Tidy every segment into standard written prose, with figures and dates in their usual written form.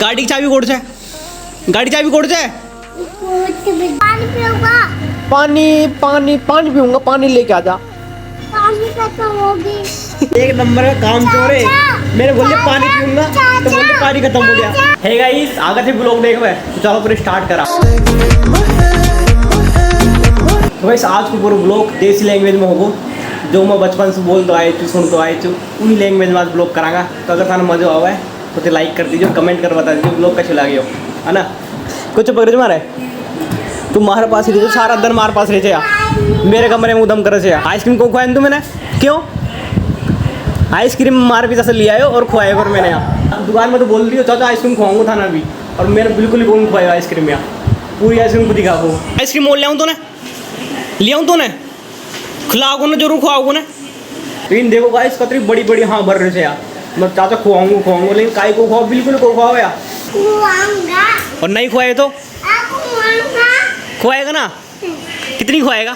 गाड़ी की चाबी कोड़ से, गाड़ी चाबी कोड़ से। पानी पीऊंगा। पानी पानी पानी पीऊंगा, पानी लेके आ जा। पानी खत्म होगी। एक नंबर का काम चोर है। मेरे बोले पानी पीऊंगा तो बोले पानी खत्म हो गया। हे गाइस, आगे से ब्लॉग देख बे, तो चलो फिर स्टार्ट करा। तो गाइस आज को पूरा ब्लॉग देसी लैंग्वेज में होगो, जो मैं बचपन से बोल तो आए चु, सुन तो आए चु, उन्हीं लैंग्वेज में आज ब्लॉग करांगा। तो अगर थाना मजा आवा है तो लाइक कर दीजिए, कमेंट कर बता दीजिए ब्लॉग कैसे लगे हो, है ना। कुछ पकड़ मारे तुम मारे पास ही रहो, सारा दिन मारे पास रहे यार, मेरे कमरे में उदम करे से। आइसक्रीम को खुआए तुम मैंने क्यों? आइसक्रीम मार भी से लिया और खुआए और मैंने यहाँ दुकान में तो बोल रही हो चाचा आइसक्रीम खुआऊंगा था ना अभी, और मैंने बिल्कुल ही कौन खुआया आइसक्रीम। यहाँ पूरी आइसक्रीम खुद ही खा वो आइसक्रीम मोल ले आऊँ तो ने ले आऊँ तो ने खिलाओगे ना, जरूर खुआओगे ना। लेकिन देखो गाइस कतरी बड़ी बड़ी हाँ भर रहे से यार, मैं चाचा खुआऊंगा लेकिन काय को खुआओ, बिल्कुल को खुआओ यार। और नहीं खुआए तो खुआएगा ना, कितनी खुआएगा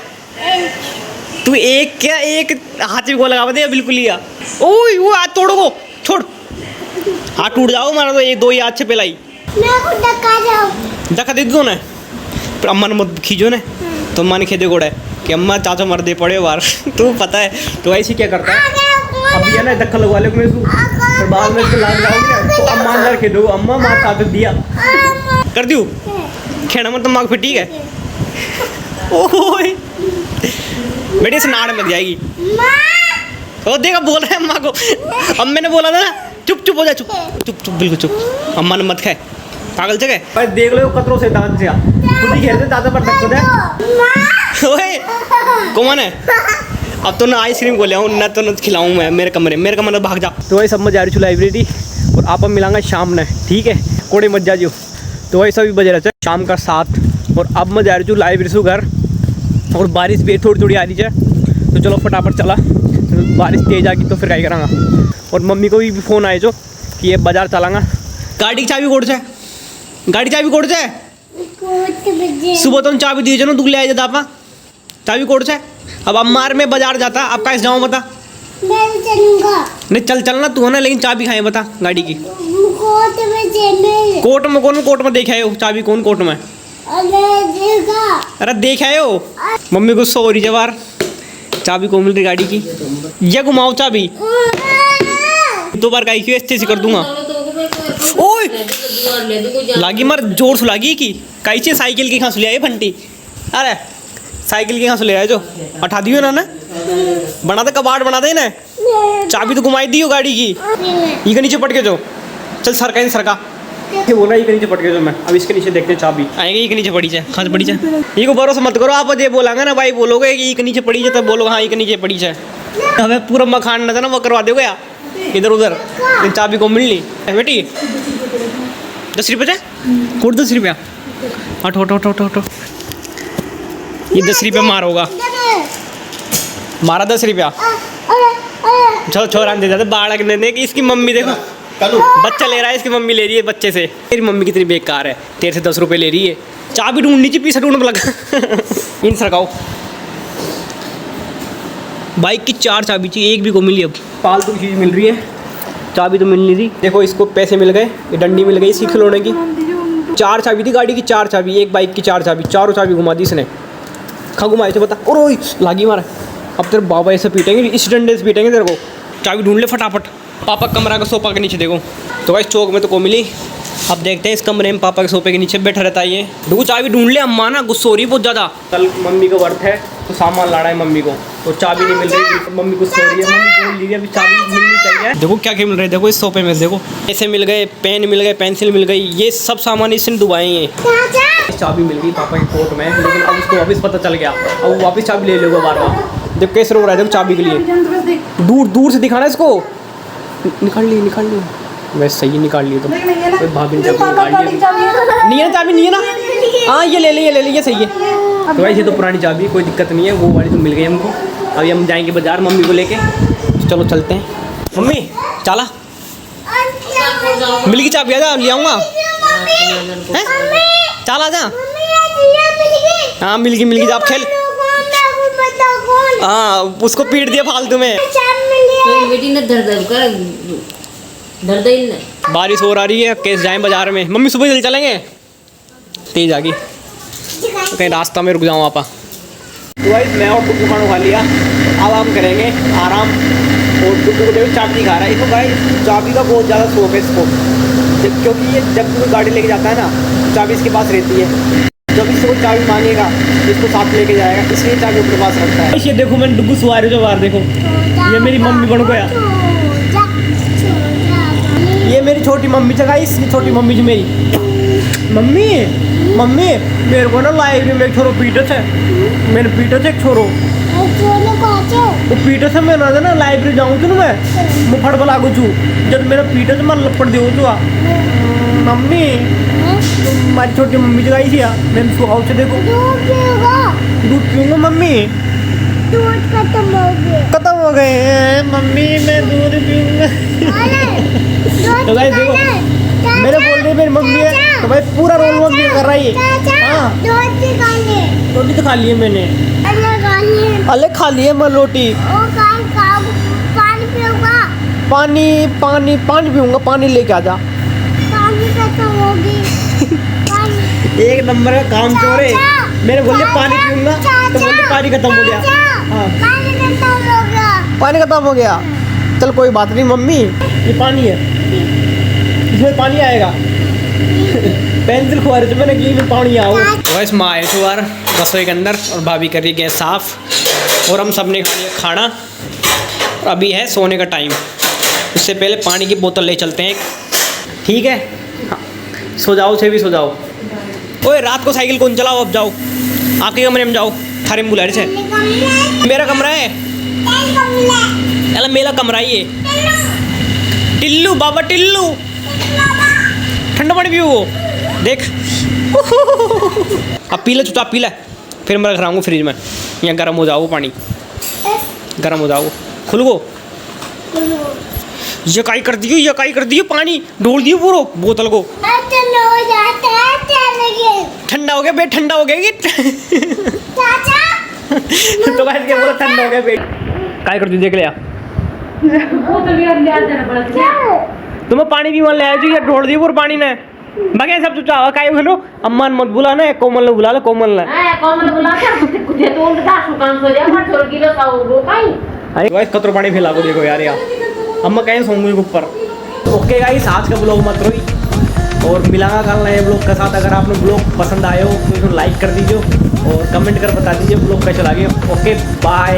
तू? एक क्या एक हाथ में को लगा दे बिल्कुल ही। ओए वो हाथ तोड़ो को छोड़, हाथ टूट जाओ मारा तो एक दो ही हाथ से पहलाई धक्का दे दो ना। पर अम्मा ने मत खींचो ना, तो अम्मा ने खेदे गोड़ा कि अम्मा चाचा मर दे पड़े बार। तू पता है तो ऐसे क्या करता है, अभी है ना धक्का लगवा ले मेरे को, फिर बाद में इसको लाग जाओगी ना तो अम्मा अंदर खेदो, अम्मा मार खा दिया कर दियो खेना मत दिमाग फिर, ठीक है। ओए बेटी से नाड़ लग जाएगी। ओ देखा बोल रहा है अम्मा को, अम्मा ने बोला था ना चुप चुप हो जा, चुप चुप चुप बिल्कुल चुप, अम्मा ने मत खाए पागल जगह। भाई देख लो कतरों से दांत से खुद ही खेलते दादा पर तक खुद है। ओए कौन है? अब तो ना आइसक्रीम को ले आऊँ ना तो न खिलाऊँ मैं, मेरे कमरे में भाग जा। तो वही सब मैं जा रही हूँ लाइब्रेरी, और आप मिलांगा शाम में, ठीक है, कोड़े मत जा जियो। तो वही सभी बजे रहते शाम का 7, और अब मैं जा रही हूँ लाइब्रेरी से घर, और बारिश भी थोड़ी थोड़ी आ रही है। तो चलो फटाफट चला, तो बारिश तेज आ गई तो फिर क्या करांगा। और मम्मी को भी फ़ोन आए जो कि ये बाजार चलांगा। गाड़ी की चाबी कोड़ से, गाड़ी चाबी कोड़ से। सुबह तुम चाबी दिए जो ना दुख ले आए जाता चाबी कोड़ से। अब अम्मार में बाजार जाता, अब कैसे जाऊँ बता? नहीं चलना तू है ना, लेकिन चाबी खाए बता गाड़ी की। कोर्ट में कौन कोर्ट में देखे आए हो चाबी? कौन कोर्ट में? अरे देख आए हो? मम्मी गुस्सा हो रही है बार, चाबी को मिल रही गाड़ी की, ये घुमाओ चाबी दो बार गाई क्यों ऐसे कर दूंगा। ओए लागी मार जोर से लागी की कैसे साइकिल की खांस ले आई फंटी। अरे साइकिल की खांस ले आए जो हटा दियो ना बना दे कबाड़ बना दे ना, चाबी तो घुमाई दी हो गाड़ी की। ये नीचे पट के जो चल सरका इन सरका बोल रहा है, ये नीचे पट के जो मैं अब इसके नीचे देखते चाबी आएगी, ये नीचे पड़ी जाए खास पड़ी जाए। ये को भरोसा मत करो, आप ये बोलांगे ना भाई, बोलोगे कि ये नीचे पड़ी जाए तब बोलोगे हाँ ये नीचे पड़ी जाए। हमें पूरा मकान ना था ना वो करवा दोगे यार इधर उधर, चाबी को मिलनी बेटी 10 रुपये जाए कोट 10 रुपया हटो हटो हटो हटो। ये 10 रुपया मार होगा, मारा 10 रुपया। चलो छोरा दे देते बाढ़ ने कि इसकी मम्मी देखो बच्चा ले रहा है, इसकी मम्मी ले रही है बच्चे से। तेरी मम्मी कितनी बेकार है, तेरे से 10 रुपये ले रही है। चाबी ढूंढनी चाहिए, पीछे ढूंढने लगा। इन सरकाओ बाइक की 4 चाबी चाहिए, एक भी को मिली। अब फालतू की चीज़ मिल रही है, चाबी तो मिल नहीं रही। देखो इसको पैसे मिल गए, ये डंडी मिल गई इसकी खिलौने की। 4 चाबी थी गाड़ी की, 4 चाबी, एक बाइक की 4 चाबी, चारों चाबी घुमा दी इसने। खा घुमाए थे बता, और ओए लागी मारा। अब तेरे बाबा ऐसे पीटेंगे, इस डंडे से पीटेंगे तेरे को। चाबी ढूंढ ले फटाफट, पापा कमरा का सोफा के नीचे देखो। तो भाई चौक में तो को मिली, अब देखते हैं इस कमरे में पापा के सोफे के नीचे बैठा रहता है ये। देखो चाबी ढूंढ ले, अम्मा ना गुस्सा हो रही बहुत ज़्यादा। कल मम्मी का वर्थ है तो सामान लाना है मम्मी को, और चाबी नहीं मिल रही, मम्मी गुस्सा हो रही है। मम्मी बोल रही है अभी चाबी मिलनी चाहिए। देखो क्या क्या मिल रहा है, देखो इस सोफे में देखो पैसे मिल गए, पेन मिल गए, पेंसिल मिल गई, ये सब सामान इसने दुबाए हैं। चाबी मिल गई पापा के कोर्ट में, लेकिन अब उसको वापस पता चल गया, अब वो वापस चाबी ले लेगा बार बार। देखो कैसे रो रहा है, देखो चाबी के लिए दूर दूर से दिखाना इसको। निकाल ली वैसे सही निकाल लिए तो भाभी ने निकाल ली। नहीं है चाबी, नहीं है ना? हाँ ये ले ले ये सही है। तो भाई ये तो पुरानी चाबी, कोई दिक्कत नहीं है, वो वाली तो मिल गई हमको। अभी हम जाएंगे बाजार मम्मी को लेके, तो चलो चलते हैं। मम्मी चला मिल गई चाबी, आजा ले आऊँगा। चल आजा। हाँ मिल गई, आप खेल। हाँ उसको पीट दिया फालतू में। बेटी ने दर्द कर दर्द ही नहीं। बारिश हो रही है, कैसे जाएं बाजार में। मम्मी सुबह जल्दी चलेंगे, तेज आ गई, कहीं रास्ता में रुक जाऊँ आपा। तो भाई मैं और डुग्गू खाना खा लिया, अब हम करेंगे आराम। और डुग्गू को देखो चाबी खा रहा है, इसको भाई चाबी का बहुत ज़्यादा शौक है इसको, क्योंकि ये जब भी गाड़ी लेके जाता है ना चाबी इसके पास रहती है। जब इससे कोई चाबी मांगेगा इसको साथ लेके जाएगा, इसलिए चाबी अपने पास रखता है। ये देखो मैंने डुग्गू सुआ रही जो बाहर देखो, ये मेरी मम्मी बन गया, ये मेरी छोटी मम्मी जगह, इसकी छोटी मम्मी जो मेरी मम्मी। मम्मी मेरे को ना लाइब्रेरी में एक छोरो पीटे थे, मैंने पीटे थे एक छोरो, वो पीटे से मैं ना लाइब्रेरी जाऊँ छू मैं मुफड़ बला को छू, जब मेरा पीटे से मैं लपड़ दे छू। मम्मी तुम्हारी छोटी मम्मी जगह थी, मैंने सुहाव से देखो दूध पीऊँगा मम्मी, दूध खत्म हो गए हैं मम्मी, मैं दूध पीऊँगा। तो भाई देखो मेरे बोल रही मेरी मम्मी है, तो भाई पूरा रोल मम्मी कर रही है। हाँ रोटी तो खा ली है मैंने, अले खा लिए मैं रोटी। पानी पानी पानी पीऊँगा, पानी लेके आ जा। एक नंबर का काम चोर है, मैंने बोले पानी पीऊँगा तो बोले पानी खत्म हो गया। हाँ पानी खत्म हो गया, चल कोई बात नहीं मम्मी, ये पानी है, इसमें पानी आएगा। पेंसिल खुआ रहे थे मैंने कि में पानी आओ। वैस माँ आए थे बार रसोई के अंदर और भाभी कर रही गैस साफ, और हम सब ने खा लिया खाना, और अभी है सोने का टाइम। उससे पहले पानी की बोतल ले चलते हैं, ठीक है? हाँ सो जाओ, से भी सो जाओ। ओए रात को साइकिल कौन चलाओ, अब जाओ आपके कमरे में जाओ, थारे में बुला रहे थे। मेरा कमरा है, अरे मेरा कमरा ही है। टिल्लू बाबा टिल्लू, ठंडा पानी पियो वो देख। अब पी ले चुपचाप पी ले, फिर मैं रख रहा हूँ फ्रिज में, यहाँ गर्म हो जाओ पानी, गर्म हो जाओ। खुल गो ये काई कर दियो, ये काई कर दियो, पानी ढोल दियो पूरा बोतल को। ठंडा हो गया बेट, ठंडा हो गया ये। तो भाई क्या बोला ठंडा हो गया बेट, काई कर दियो देख लिया। तुम्हें पानी भी मान ले आया या ढोल दियो पूरा पानी ने बगे सब चुचा हुआ काई हेलो। अम्मा मत बुला ना, कोमल ने बुला लो, कोमल ने कोमल बुला के कुछ तो उनका काम हो जाए, मत छोड़ किलो साउ वो काई। अरे गाइस कतरो पानी फैला को देखो यार, अम्मा कहीं सोंगी ऊपर। ओके गाइस आज का ब्लॉग मत रोई, और मिलागा कल नए ब्लॉग के साथ। अगर आपने ब्लॉग पसंद आए हो तो इसको लाइक कर दीजिए और कमेंट कर बता दीजिए ब्लॉग कैसा लगे। Okay bye.